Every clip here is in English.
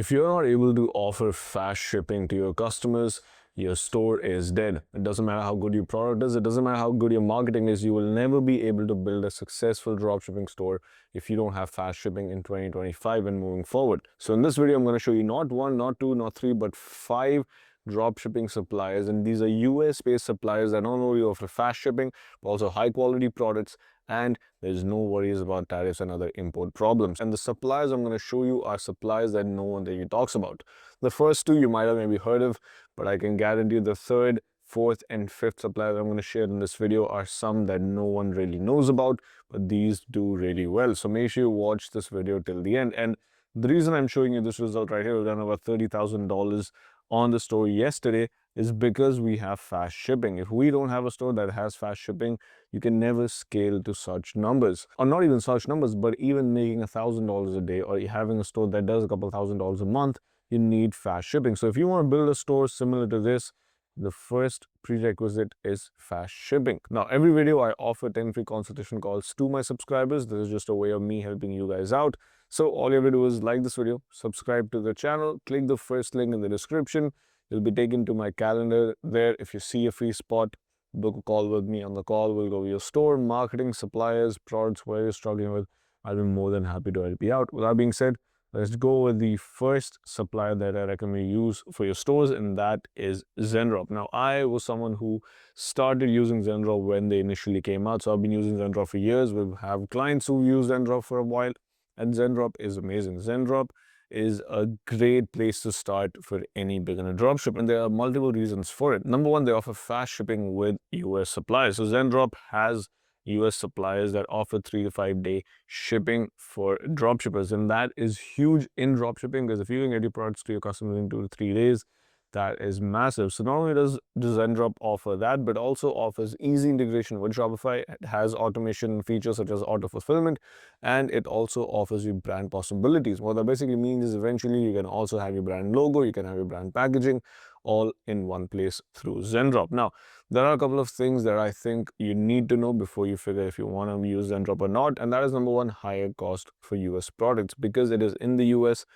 If you're not able to offer fast shipping to your customers, your store is dead. It doesn't matter how good your product is, it doesn't matter how good your marketing is, you will never be able to build a successful dropshipping store if you don't have fast shipping in 2025 and moving forward. So in this video, I'm going to show you not one, not two, not three, but 5 dropshipping suppliers, and these are US-based suppliers that not only offer fast shipping, but also high quality products, and there's no worries about tariffs and other import problems. And the suppliers I'm going to show you are suppliers that no one really talks about. The first two you might have maybe heard of, but I can guarantee the third, fourth, and fifth suppliers I'm going to share in this video are some that no one really knows about, but these do really well. So make sure you watch this video till the end. And the reason I'm showing you this result right here, we've done about $30,000 on the store yesterday, is because we have fast shipping. If we don't have a store that has fast shipping, you can never scale to such numbers, or not even such numbers, but even making $1,000 a day or having a store that does a couple $1,000s a month, you need fast shipping. So if you want to build a store similar to this, the first prerequisite is fast shipping. Now, every video I offer 10 free consultation calls to my subscribers. This is just a way of me helping you guys out. So all you have to do is like this video, subscribe to the channel, click the first link in the description. You'll be taken to my calendar there. If you see a free spot, book a call with me. On the call, we'll go over your store, marketing, suppliers, products, where you're struggling with. I'll be more than happy to help you out. With that being said, let's go with the first supplier that I recommend you use for your stores, and that is Zendrop. Now, I was someone who started using Zendrop when they initially came out, so I've been using Zendrop for years. We have clients who use Zendrop for a while, and Zendrop is amazing. Zendrop is a great place to start for any beginner dropship, and there are multiple reasons for it. Number one, they offer fast shipping with US suppliers. So Zendrop has US suppliers that offer 3 to 5 day shipping for dropshippers, and that is huge in dropshipping, because if you can get your products to your customers in 2 to 3 days, that is massive. So not only does Zendrop offer that, but also offers easy integration with Shopify. It has automation features such as auto fulfillment, and it also offers you brand possibilities. What that basically means is eventually you can also have your brand logo, you can have your brand packaging, all in one place through Zendrop. Now, there are a couple of things that I think you need to know before you figure if you want to use Zendrop or not, and that is number one, higher cost for US products. Because it is in the US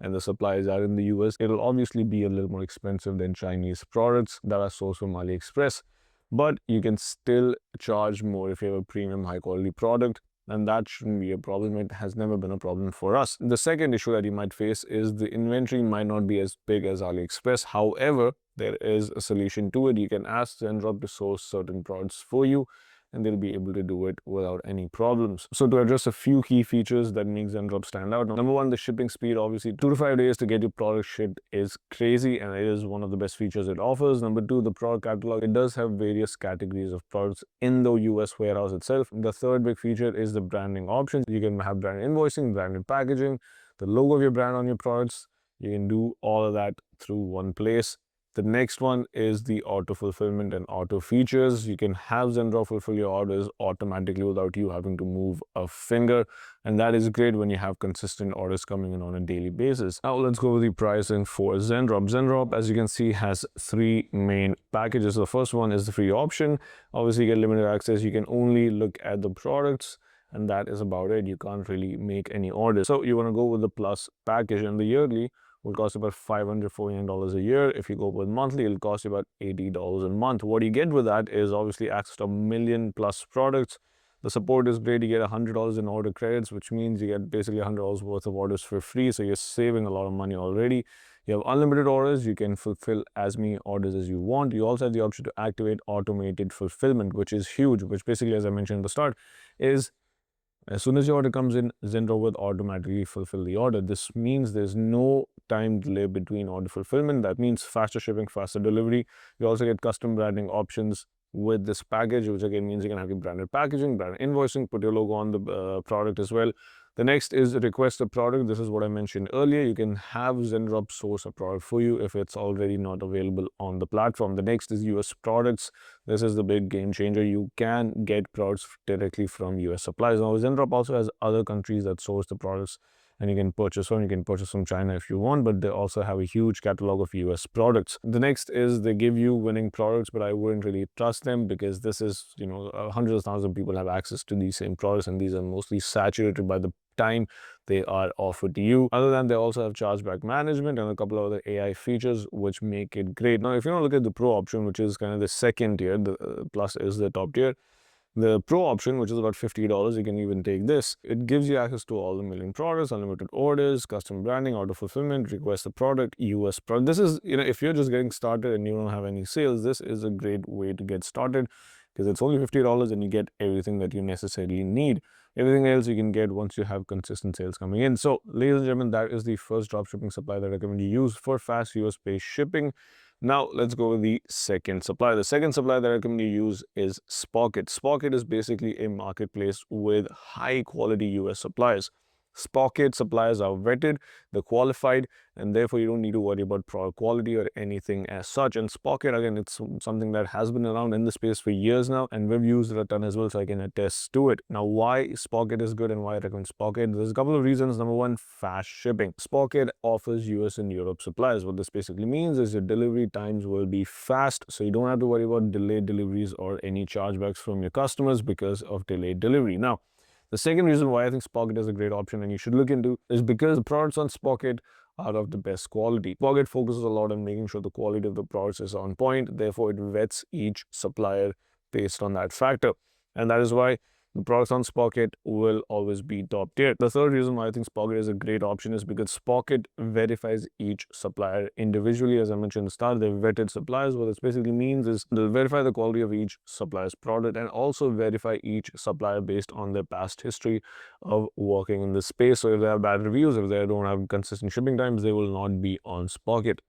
and the supplies are in the US, it'll obviously be a little more expensive than Chinese products that are sourced from AliExpress, but you can still charge more if you have a premium high quality product, and that shouldn't be a problem. It has never been a problem for us. The second issue that you might face is the inventory might not be as big as AliExpress. However, there is a solution to it. You can ask Zendrop to source certain products for you, and they'll be able to do it without any problems. So to address a few key features that make Zendrop stand out. Number one, the shipping speed. Obviously, 2 to 5 days to get your product shipped is crazy, and it is one of the best features it offers. Number two, the product catalog. It does have various categories of products in the US warehouse itself. The third big feature is the branding options. You can have branded invoicing, branded packaging, the logo of your brand on your products. You can do all of that through one place. The next one is the auto fulfillment and auto features. You can have Zendrop fulfill your orders automatically without you having to move a finger. And that is great when you have consistent orders coming in on a daily basis. Now let's go with the pricing for Zendrop. Zendrop, as you can see, has 3 main packages. The first one is the free option. Obviously, you get limited access. You can only look at the products, and that is about it. You can't really make any orders. So you want to go with the plus package, and the yearly will cost about $549 a year. If you go with monthly, it'll cost you about $80 a month. What you get with that is obviously access to 1,000,000 plus products. The support is great. You get $100 in order credits, which means you get basically $100 worth of orders for free. So you're saving a lot of money already. You have unlimited orders. You can fulfill as many orders as you want. You also have the option to activate automated fulfillment, which is huge, which basically, as I mentioned at the start, is as soon as your order comes in, Zendrop will automatically fulfill the order. This means there's no time delay between order fulfillment. That means faster shipping, faster delivery. You also get custom branding options with this package, which again means you can have your branded packaging, branded invoicing, put your logo on the product as well. The next is request a product. This is what I mentioned earlier. You can have Zendrop source a product for you if it's already not available on the platform. The next is US products. This is the big game changer. You can get products directly from US suppliers. Now, Zendrop also has other countries that source the products and you can purchase from. You can purchase from China if you want, but they also have a huge catalog of US products. The next is they give you winning products, but I wouldn't really trust them because this is, hundreds of thousands of people have access to these same products, and these are mostly saturated by the time they are offered to you. Other than, they also have chargeback management and a couple of other AI features which make it great. Now, if you want to look at the Pro option, which is kind of the second tier, the Plus is the top tier. The Pro option, which is about $50, you can even take this. It gives you access to all the million products, unlimited orders, custom branding, auto fulfillment, request the product, US product. This is, if you're just getting started and you don't have any sales, this is a great way to get started because it's only $50 and you get everything that you necessarily need. Everything else you can get once you have consistent sales coming in. So, ladies and gentlemen, that is the first dropshipping supplier that I recommend you use for fast US-based shipping. Now, let's go with the second supplier. The second supplier that I recommend you use is Spocket. Spocket is basically a marketplace with high quality US suppliers. Spocket suppliers are vetted, they're qualified, and therefore you don't need to worry about product quality or anything as such. And Spocket, again, it's something that has been around in the space for years now, and we've used it a ton as well, so I can attest to it. Now, why Spocket is good and why I recommend Spocket? There's a couple of reasons. Number one, fast shipping. Spocket offers US and Europe suppliers. What this basically means is your delivery times will be fast, so you don't have to worry about delayed deliveries or any chargebacks from your customers because of delayed delivery. Now, the second reason why I think Spocket is a great option and you should look into is because the products on Spocket are of the best quality. Spocket focuses a lot on making sure the quality of the products is on point. Therefore, it vets each supplier based on that factor. And that is why the products on Spocket will always be top tier. The third reason why I think Spocket is a great option is because Spocket verifies each supplier individually. As I mentioned at the start, they're vetted suppliers. What this basically means is they'll verify the quality of each supplier's product and also verify each supplier based on their past history of working in this space. So if they have bad reviews, if they don't have consistent shipping times, they will not be on Spocket.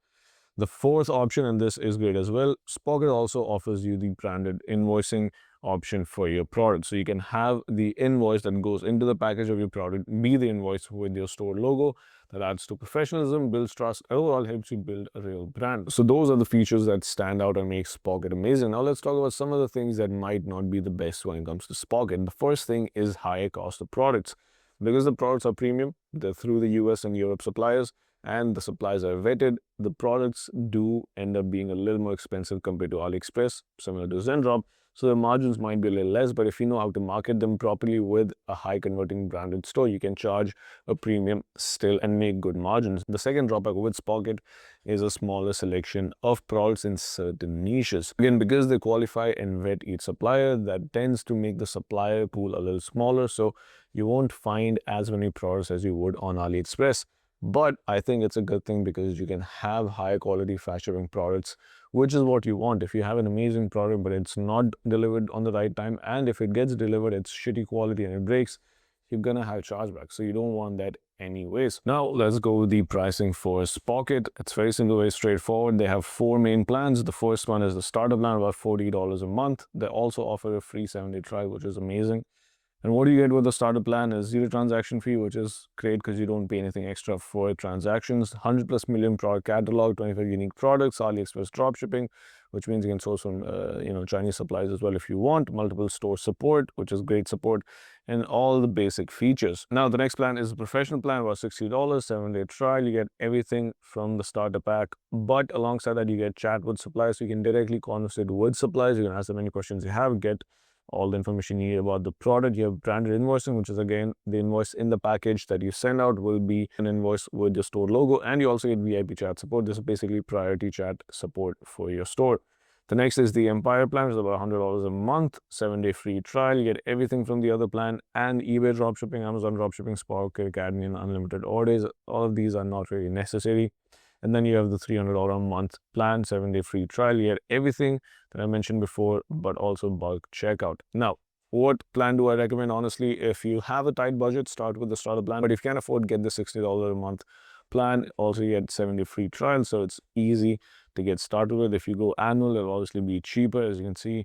The fourth option, and this is great as well, Spocket also offers you the branded invoicing option for your product. So you can have the invoice that goes into the package of your product be the invoice with your store logo. That adds to professionalism, builds trust, overall helps you build a real brand. So those are the features that stand out and make Spocket amazing. Now let's talk about some of the things that might not be the best when it comes to Spocket. The first thing is higher cost of products. Because the products are premium, they're through the US and Europe suppliers, and the suppliers are vetted, the products do end up being a little more expensive compared to AliExpress, similar to Zendrop. So the margins might be a little less, but if you know how to market them properly with a high converting branded store, you can charge a premium still and make good margins. The second drawback with Spocket is a smaller selection of products in certain niches. Again, because they qualify and vet each supplier, that tends to make the supplier pool a little smaller. So you won't find as many products as you would on AliExpress. But I think it's a good thing because you can have high quality fast shipping products, which is what you want. If you have an amazing product but it's not delivered on the right time, and if it gets delivered it's shitty quality and it breaks, you're gonna have chargebacks. So you don't want that anyways. Now let's go with the pricing for Spocket. It's very simple, very straightforward. They have four main plans. The first one is the starter plan, about $40 a month. They also offer a free 7-day trial, which is amazing. And what you get with the starter plan is zero transaction fee, which is great because you don't pay anything extra for transactions. 100 plus million product catalog, 25 unique products, AliExpress dropshipping, which means you can source from Chinese suppliers as well if you want. Multiple store support, which is great support, and all the basic features. Now the next plan is the professional plan, about $60, 7-day trial. You get everything from the starter pack, but alongside that you get chat with suppliers, so you can directly conversate with suppliers. You can ask them any questions you have, get all the information you need about the product. You have branded invoicing, which is again the invoice in the package that you send out will be an invoice with your store logo, and you also get VIP chat support. This is basically priority chat support for your store. The next is the Empire plan, which is about $100 a month, 7-day free trial. You get everything from the other plan and eBay dropshipping, Amazon dropshipping, Spocket Academy, and unlimited orders. All of these are not really necessary. And then you have the $300 a month plan, 7-day free trial. You get everything that I mentioned before, but also bulk checkout. Now, what plan do I recommend? Honestly, if you have a tight budget, start with the starter plan. But if you can't afford, get the $60 a month plan. Also, you get 7-day free trial, so it's easy to get started with. If you go annual, it'll obviously be cheaper, as you can see,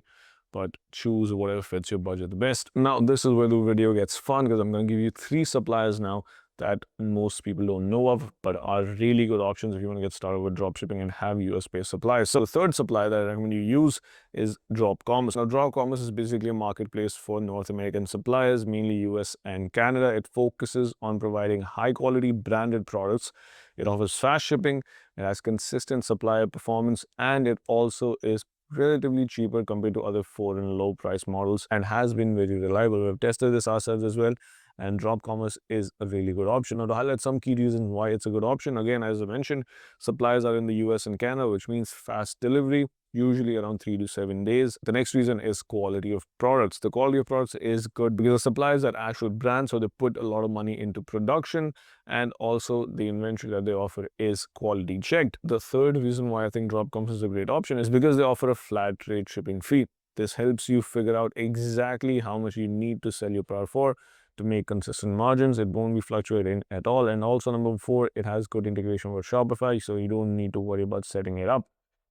but choose whatever fits your budget the best. Now, this is where the video gets fun because I'm going to give you 3 suppliers now that most people don't know of, but are really good options if you want to get started with dropshipping and have US-based suppliers. So the third supplier that I recommend you use is Dropcommerce. Now, Dropcommerce is basically a marketplace for North American suppliers, mainly US and Canada. It focuses on providing high-quality branded products. It offers fast shipping, it has consistent supplier performance, and it also is relatively cheaper compared to other foreign low price models and has been very reliable. We've tested this ourselves as well, and Dropcommerce is a really good option. Now, to highlight some key reasons why it's a good option, again, as I mentioned, suppliers are in the US and Canada, which means fast delivery, usually around 3 to 7 days. The next reason is quality of products. The quality of products is good because the suppliers are actual brands, so they put a lot of money into production, and also the inventory that they offer is quality checked. The third reason why I think Dropcommerce is a great option is because they offer a flat rate shipping fee. This helps you figure out exactly how much you need to sell your product for to make consistent margins. It won't be fluctuating at all. And also, number four, it has good integration with Shopify, so you don't need to worry about setting it up.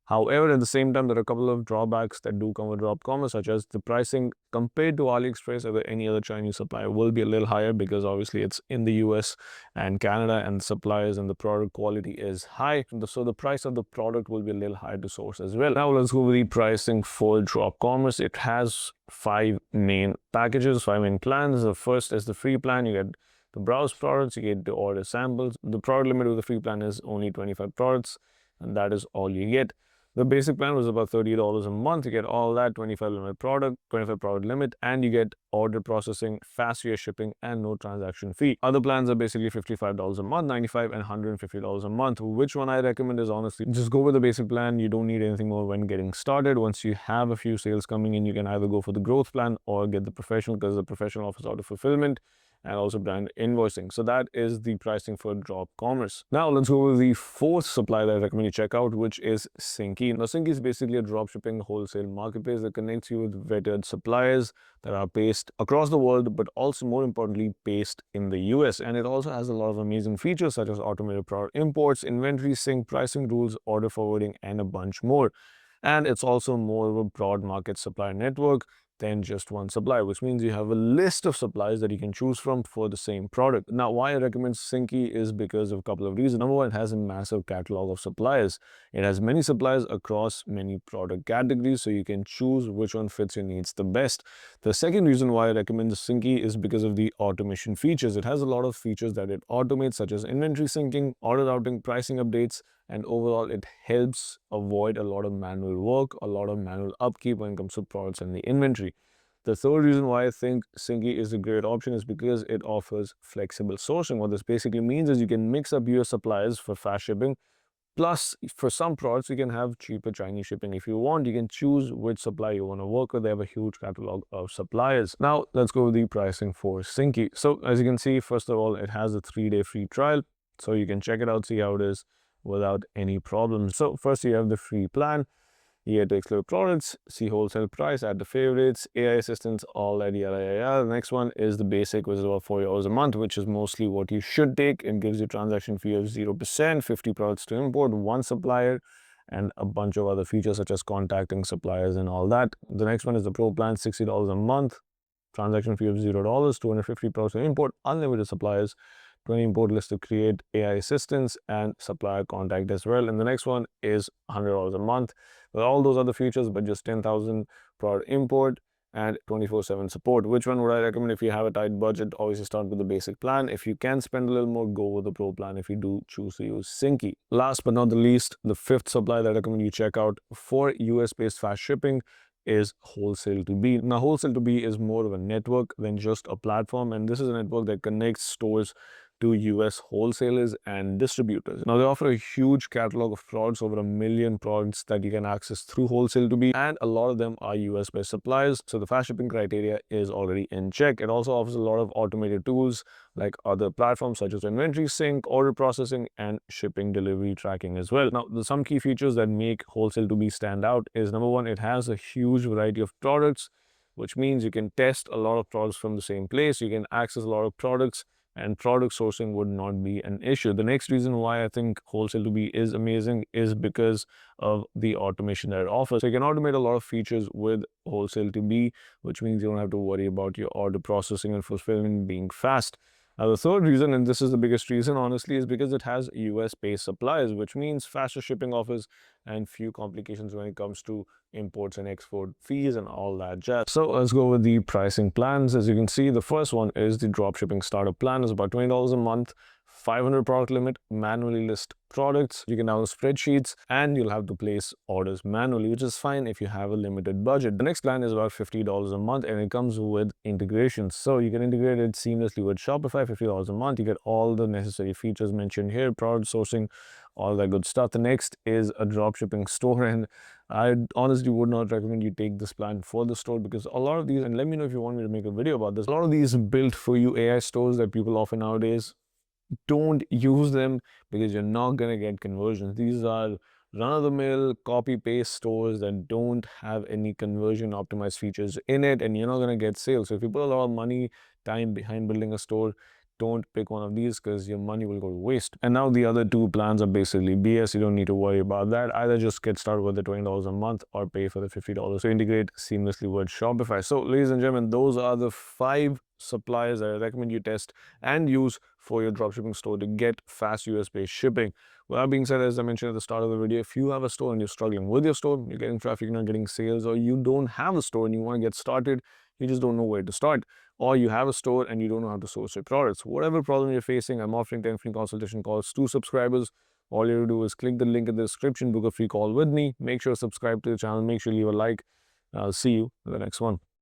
However, at the same time, there are a couple of drawbacks that do come with Dropcommerce, such as the pricing compared to AliExpress or any other Chinese supplier will be a little higher because obviously it's in the US and Canada, and the suppliers and the product quality is high. So the price of the product will be a little higher to source as well. Now let's go with the pricing for Dropcommerce. It has 5 main packages, 5 main plans. The first is the free plan. You get the browse products, you get the order samples. The product limit of the free plan is only 25 products, and that is all you get. The basic plan was about $30 a month. You get all that, 25 product limit, and you get order processing, fast US shipping, and no transaction fee. Other plans are basically $55 a month, $95 and $150 a month. Which one I recommend is honestly just go with the basic plan. You don't need anything more when getting started. Once you have a few sales coming in, you can either go for the growth plan or get the professional, because the professional offers order fulfillment and also brand invoicing. So that is the pricing for Dropcommerce. Now let's go with the fourth supplier that I recommend you check out, which is Synki. Now Synki is basically a dropshipping wholesale marketplace that connects you with vetted suppliers that are based across the world, but also more importantly, based in the US. And it also has a lot of amazing features such as automated product imports, inventory sync, pricing rules, order forwarding, and a bunch more. And it's also more of a broad market supplier network than just one supplier, which means you have a list of suppliers that you can choose from for the same product. Now, why I recommend Synki is because of a couple of reasons. Number one, it has a massive catalog of suppliers. It has many suppliers across many product categories, so you can choose which one fits your needs the best. The second reason why I recommend Synki is because of the automation features. It has a lot of features that it automates, such as inventory syncing, order routing, pricing updates, and overall it helps avoid a lot of manual work, a lot of manual upkeep when it comes to products and the inventory. The third reason why I think Synki is a great option is because it offers flexible sourcing. What this basically means is you can mix up your suppliers for fast shipping. Plus, for some products, you can have cheaper Chinese shipping. If you want, you can choose which supplier you want to work with. They have a huge catalog of suppliers. Now, let's go with the pricing for Synki. So, as you can see, first of all, it has a 3-day free trial. So you can check it out, see how it is without any problems. So first you have the free plan. You get to explore products, see wholesale price, add the favorites, AI assistants, all that, yada, yada, yada. The next one is the basic, which is about $40 a month, which is mostly what you should take. It gives you transaction fee of 0%, 50 products to import, one supplier, and a bunch of other features such as contacting suppliers and all that. The next one is the pro plan, $60 a month, transaction fee of $0, 250 products to import, unlimited suppliers, 20 import list to create, AI assistance, and supplier contact as well. And the next one is $100 a month with all those other features, but just 10,000 product import and 24/7 support. Which one would I recommend if you have a tight budget? Obviously start with the basic plan. If you can spend a little more, go with the pro plan if you do choose to use Synki. Last but not the least, the fifth supplier that I recommend you check out for US-based fast shipping is Wholesale to Be. Now, Wholesale to Be is more of a network than just a platform, and this is a network that connects stores to US wholesalers and distributors. Now, they offer a huge catalog of products, over 1 million products that you can access through Wholesale to Be, and a lot of them are US-based suppliers, so the fast shipping criteria is already in check. It also offers a lot of automated tools like other platforms such as inventory sync, order processing, and shipping delivery tracking as well. Now, some key features that make Wholesale to Be stand out is, number one, it has a huge variety of products, which means you can test a lot of products from the same place. You can access a lot of products, and product sourcing would not be an issue. The next reason why I think Wholesale to Be is amazing is because of the automation that it offers. So you can automate a lot of features with Wholesale to Be, which means you don't have to worry about your order processing and fulfillment being fast. Now, the third reason, and this is the biggest reason, honestly, is because it has US-based suppliers, which means faster shipping offers and few complications when it comes to imports and export fees and all that jazz. So let's go with the pricing plans. As you can see, the first one is the dropshipping starter plan. It's about $20 a month, 500 product limit, manually list products. You can download spreadsheets and you'll have to place orders manually, which is fine if you have a limited budget. The next plan is about $50 a month and it comes with integrations. So you can integrate it seamlessly with Shopify, $50 a month. You get all the necessary features mentioned here, product sourcing, all that good stuff. The next is a dropshipping store, and I honestly would not recommend you take this plan for the store because a lot of these, and let me know if you want me to make a video about this, a lot of these built for you AI stores that people offer nowadays, don't use them because you're not going to get conversions. These are run-of-the-mill copy-paste stores that don't have any conversion optimized features in it, and you're not going to get sales. So if you put a lot of money, time behind building a store, don't pick one of these because your money will go to waste. And now the other two plans are basically BS. You don't need to worry about that. Either just get started with the $20 a month or pay for the $50 to integrate seamlessly with Shopify. So ladies and gentlemen, those are the 5 suppliers that I recommend you test and use for your dropshipping store to get fast US-based shipping. With that being said, as I mentioned at the start of the video, if you have a store and you're struggling with your store, you're getting traffic, you're not getting sales, or you don't have a store and you want to get started, you just don't know where to start, or you have a store and you don't know how to source your products. Whatever problem you're facing, I'm offering 10 free consultation calls to subscribers. All you have to do is click the link in the description, book a free call with me. Make sure to subscribe to the channel, make sure you leave a like. I'll see you in the next one.